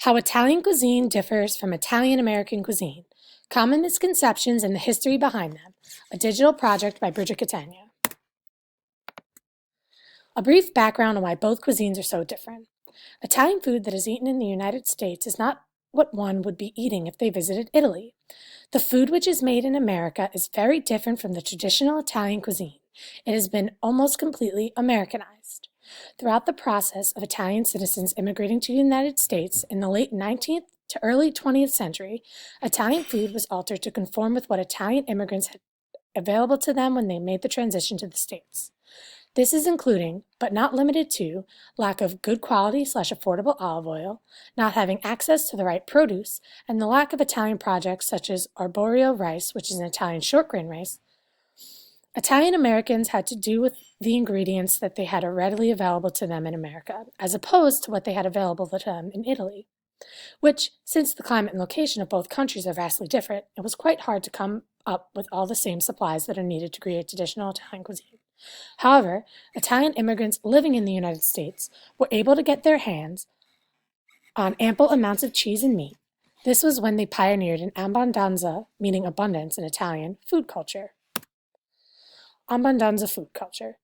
How Italian cuisine differs from Italian American cuisine. Common misconceptions and the history behind them. A digital project by Bridget Catania. A brief background on why both cuisines are so different. Italian food that is eaten in the United States is not what one would be eating if they visited Italy. The food which is made in America is very different from the traditional Italian cuisine. It has been almost completely Americanized. Throughout the process of Italian citizens immigrating to the United States in the late 19th to early 20th century, Italian food was altered to conform with what Italian immigrants had available to them when they made the transition to the States. This is including, but not limited to, lack of good quality/affordable olive oil, not having access to the right produce, and the lack of Italian projects such as arborio rice, which is an Italian short grain rice. Italian Americans had to do with the ingredients that they had readily available to them in America, as opposed to what they had available to them in Italy, which, since the climate and location of both countries are vastly different, it was quite hard to come up with all the same supplies that are needed to create traditional Italian cuisine. However, Italian immigrants living in the United States were able to get their hands on ample amounts of cheese and meat. This was when they pioneered an abbondanza, meaning abundance in Italian, food culture. Abbondanza food culture.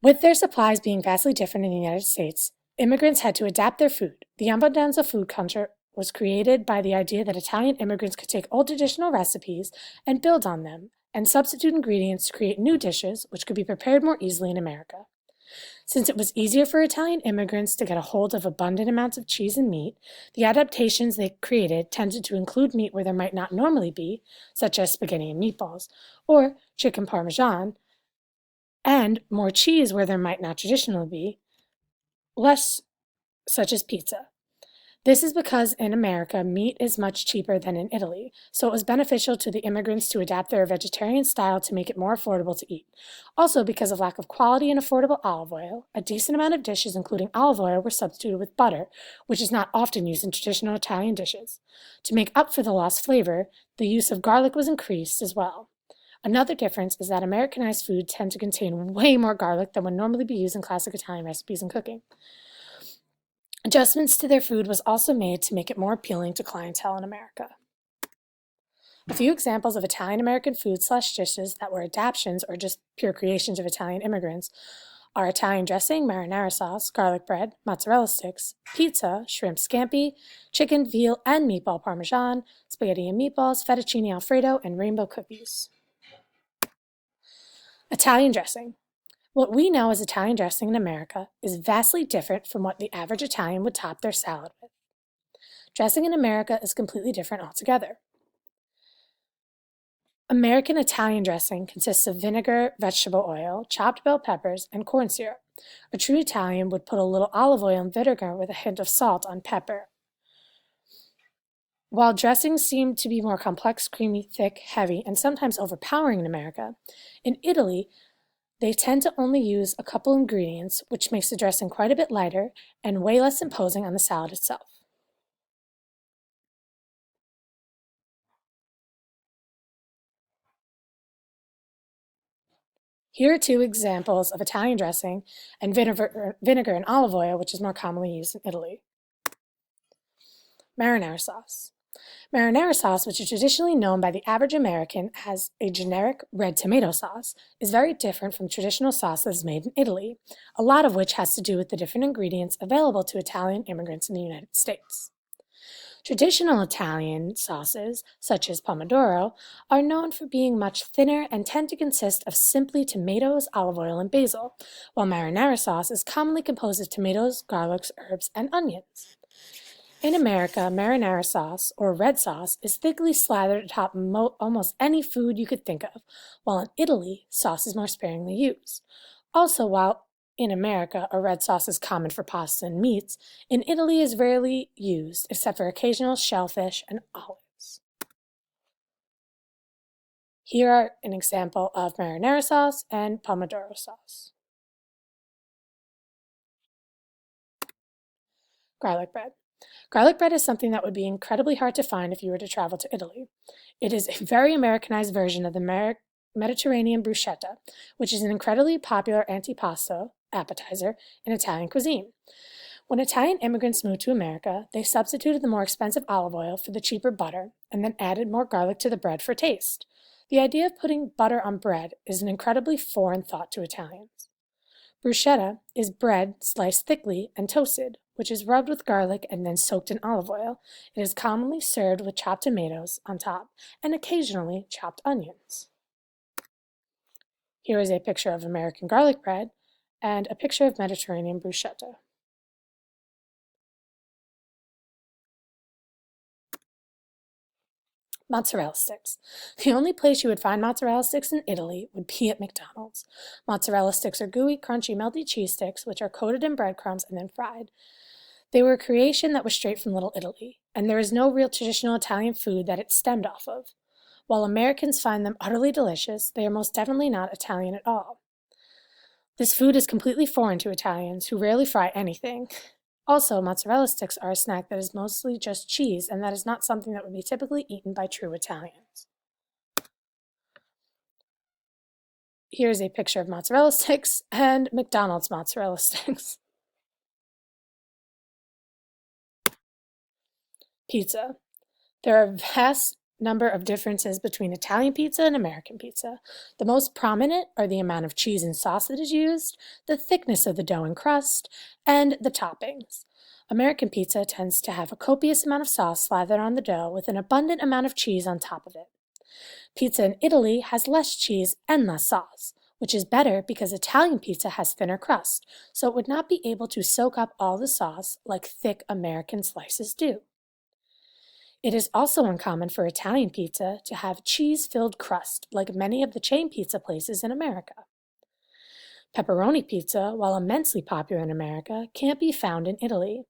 With their supplies being vastly different in the United States, immigrants had to adapt their food. The abbondanza food culture was created by the idea that Italian immigrants could take old traditional recipes and build on them, and substitute ingredients to create new dishes which could be prepared more easily in America. Since it was easier for Italian immigrants to get a hold of abundant amounts of cheese and meat, the adaptations they created tended to include meat where there might not normally be, such as spaghetti and meatballs, or chicken parmesan, and more cheese where there might not traditionally be, less, such as pizza. This is because in America, meat is much cheaper than in Italy, so it was beneficial to the immigrants to adapt their vegetarian style to make it more affordable to eat. Also, because of lack of quality and affordable olive oil, a decent amount of dishes, including olive oil, were substituted with butter, which is not often used in traditional Italian dishes. To make up for the lost flavor, the use of garlic was increased as well. Another difference is that Americanized foods tend to contain way more garlic than would normally be used in classic Italian recipes and cooking. Adjustments to their food was also made to make it more appealing to clientele in America. A few examples of Italian-American food/dishes that were adaptations or just pure creations of Italian immigrants are Italian dressing, marinara sauce, garlic bread, mozzarella sticks, pizza, shrimp scampi, chicken, veal, and meatball parmesan, spaghetti and meatballs, fettuccine alfredo, and rainbow cookies. Italian dressing. What we know as Italian dressing in America is vastly different from what the average Italian would top their salad with. Dressing in America is completely different altogether. American Italian dressing consists of vinegar, vegetable oil, chopped bell peppers, and corn syrup. A true Italian would put a little olive oil and vinegar with a hint of salt on pepper. While dressings seem to be more complex, creamy, thick, heavy, and sometimes overpowering in America, in Italy, they tend to only use a couple ingredients, which makes the dressing quite a bit lighter and way less imposing on the salad itself. Here are two examples of Italian dressing and vinegar and olive oil, which is more commonly used in Italy. Marinara sauce. Marinara sauce, which is traditionally known by the average American as a generic red tomato sauce, is very different from traditional sauces made in Italy, a lot of which has to do with the different ingredients available to Italian immigrants in the United States. Traditional Italian sauces, such as pomodoro, are known for being much thinner and tend to consist of simply tomatoes, olive oil, and basil, while marinara sauce is commonly composed of tomatoes, garlics, herbs, and onions. In America, marinara sauce, or red sauce, is thickly slathered atop almost any food you could think of, while in Italy, sauce is more sparingly used. Also, while in America, a red sauce is common for pasta and meats, in Italy is rarely used, except for occasional shellfish and olives. Here are an example of marinara sauce and pomodoro sauce. Garlic bread. Garlic bread is something that would be incredibly hard to find if you were to travel to Italy. It is a very Americanized version of the Mediterranean bruschetta, which is an incredibly popular antipasto appetizer in Italian cuisine. When Italian immigrants moved to America, they substituted the more expensive olive oil for the cheaper butter and then added more garlic to the bread for taste. The idea of putting butter on bread is an incredibly foreign thought to Italians. Bruschetta is bread sliced thickly and toasted, which is rubbed with garlic and then soaked in olive oil. It is commonly served with chopped tomatoes on top and occasionally chopped onions. Here is a picture of American garlic bread and a picture of Mediterranean bruschetta. Mozzarella sticks. The only place you would find mozzarella sticks in Italy would be at McDonald's. Mozzarella sticks are gooey, crunchy, melty cheese sticks which are coated in breadcrumbs and then fried. They were a creation that was straight from Little Italy, and there is no real traditional Italian food that it stemmed off of. While Americans find them utterly delicious, they are most definitely not Italian at all. This food is completely foreign to Italians, who rarely fry anything. Also, mozzarella sticks are a snack that is mostly just cheese, and that is not something that would be typically eaten by true Italians. Here's a picture of mozzarella sticks and McDonald's mozzarella sticks. Pizza. There are a vast number of differences between Italian pizza and American pizza. The most prominent are the amount of cheese and sauce that is used, the thickness of the dough and crust, and the toppings. American pizza tends to have a copious amount of sauce slathered on the dough with an abundant amount of cheese on top of it. Pizza in Italy has less cheese and less sauce, which is better because Italian pizza has thinner crust, so it would not be able to soak up all the sauce like thick American slices do. It is also uncommon for Italian pizza to have cheese-filled crust, like many of the chain pizza places in America. Pepperoni pizza, while immensely popular in America, can't be found in Italy.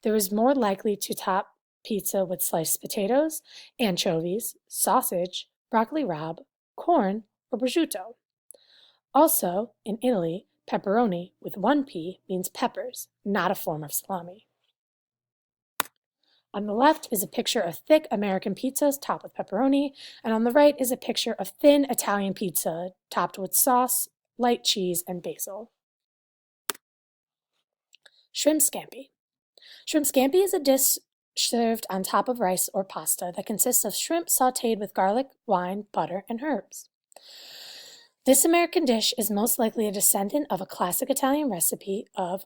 There is more likely to top pizza with sliced potatoes, anchovies, sausage, broccoli rabe, corn, or prosciutto. Also, in Italy, pepperoni with one P means peppers, not a form of salami. On the left is a picture of thick American pizzas topped with pepperoni, and on the right is a picture of thin Italian pizza topped with sauce, light cheese, and basil. Shrimp scampi. Shrimp scampi is a dish served on top of rice or pasta that consists of shrimp sautéed with garlic, wine, butter, and herbs. This American dish is most likely a descendant of a classic Italian recipe of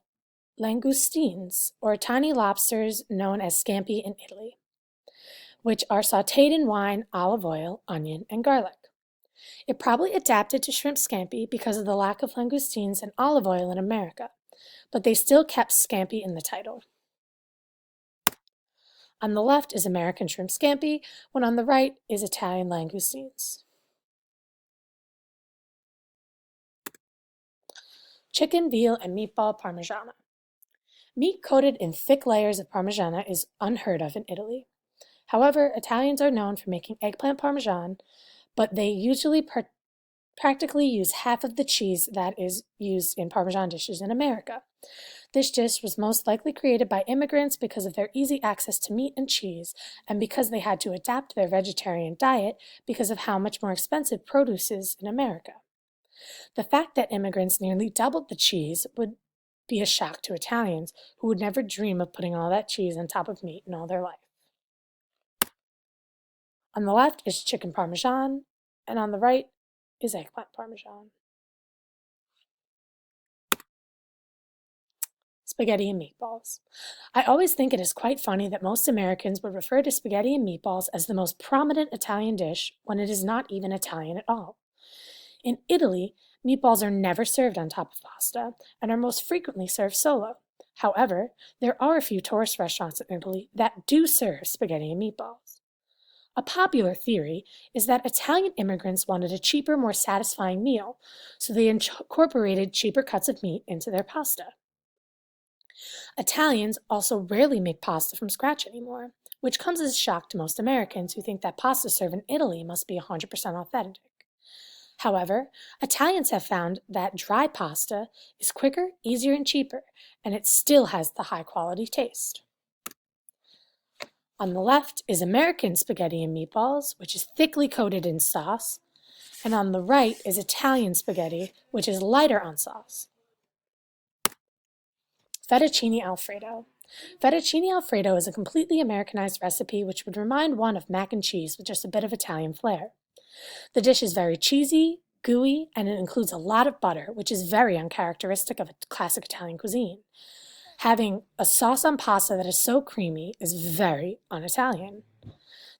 langoustines, or tiny lobsters known as scampi in Italy, which are sautéed in wine, olive oil, onion, and garlic. It probably adapted to shrimp scampi because of the lack of langoustines and olive oil in America, but they still kept scampi in the title. On the left is American shrimp scampi, when on the right is Italian langoustines. Chicken, veal, and meatball parmigiana. Meat coated in thick layers of parmigiana is unheard of in Italy. However, Italians are known for making eggplant parmesan, but they usually practically use half of the cheese that is used in parmesan dishes in America. This dish was most likely created by immigrants because of their easy access to meat and cheese, and because they had to adapt their vegetarian diet because of how much more expensive produce is in America. The fact that immigrants nearly doubled the cheese would be a shock to Italians, who would never dream of putting all that cheese on top of meat in all their life. On the left is chicken parmesan, and on the right is eggplant parmesan. Spaghetti and meatballs. I always think it is quite funny that most Americans would refer to spaghetti and meatballs as the most prominent Italian dish when it is not even Italian at all. In Italy, meatballs are never served on top of pasta and are most frequently served solo. However, there are a few tourist restaurants in Italy that do serve spaghetti and meatballs. A popular theory is that Italian immigrants wanted a cheaper, more satisfying meal, so they incorporated cheaper cuts of meat into their pasta. Italians also rarely make pasta from scratch anymore, which comes as a shock to most Americans who think that pasta served in Italy must be 100% authentic. However, Italians have found that dry pasta is quicker, easier, and cheaper, and it still has the high-quality taste. On the left is American spaghetti and meatballs, which is thickly coated in sauce, and on the right is Italian spaghetti, which is lighter on sauce. Fettuccine Alfredo. Fettuccine Alfredo is a completely Americanized recipe which would remind one of mac and cheese with just a bit of Italian flair. The dish is very cheesy, gooey, and it includes a lot of butter, which is very uncharacteristic of a classic Italian cuisine. Having a sauce on pasta that is so creamy is very un-Italian.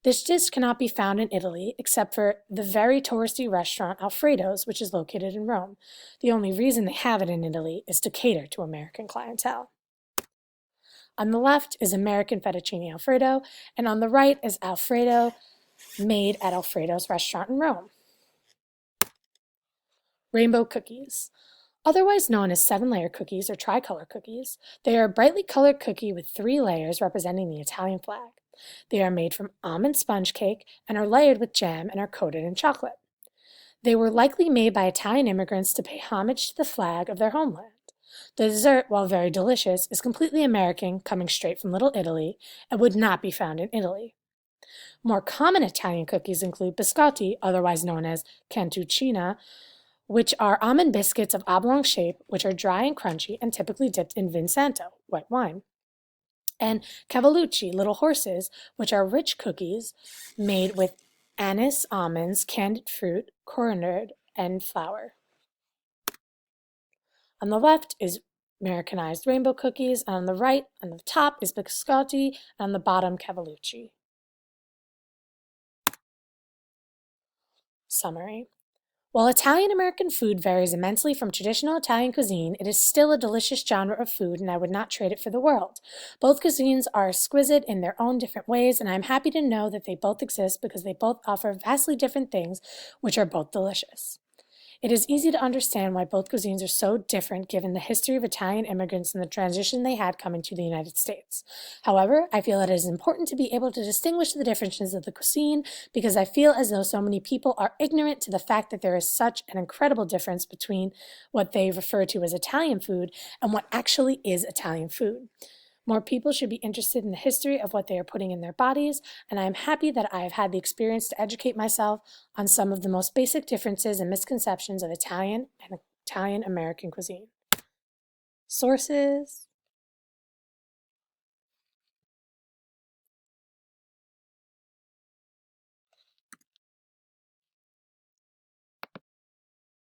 This dish cannot be found in Italy except for the very touristy restaurant Alfredo's, which is located in Rome. The only reason they have it in Italy is to cater to American clientele. On the left is American fettuccine Alfredo, and on the right is Alfredo made at Alfredo's restaurant in Rome. Rainbow cookies. Otherwise known as 7-layer cookies or tricolor cookies, they are a brightly colored cookie with 3 layers representing the Italian flag. They are made from almond sponge cake and are layered with jam and are coated in chocolate. They were likely made by Italian immigrants to pay homage to the flag of their homeland. The dessert, while very delicious, is completely American, coming straight from Little Italy, and would not be found in Italy. More common Italian cookies include biscotti, otherwise known as cantuccina, which are almond biscuits of oblong shape, which are dry and crunchy and typically dipped in vin santo, white wine. And cavallucci, little horses, which are rich cookies made with anise, almonds, candied fruit, coriander, and flour. On the left is Americanized rainbow cookies, and on the right, on the top, is biscotti, and on the bottom, cavallucci. Summary. While Italian-American food varies immensely from traditional Italian cuisine, it is still a delicious genre of food, and I would not trade it for the world. Both cuisines are exquisite in their own different ways, and I am happy to know that they both exist because they both offer vastly different things, which are both delicious. It is easy to understand why both cuisines are so different given the history of Italian immigrants and the transition they had coming to the United States. However, I feel that it is important to be able to distinguish the differences of the cuisine because I feel as though so many people are ignorant to the fact that there is such an incredible difference between what they refer to as Italian food and what actually is Italian food. More people should be interested in the history of what they are putting in their bodies, and I am happy that I have had the experience to educate myself on some of the most basic differences and misconceptions of Italian and Italian-American cuisine. Sources: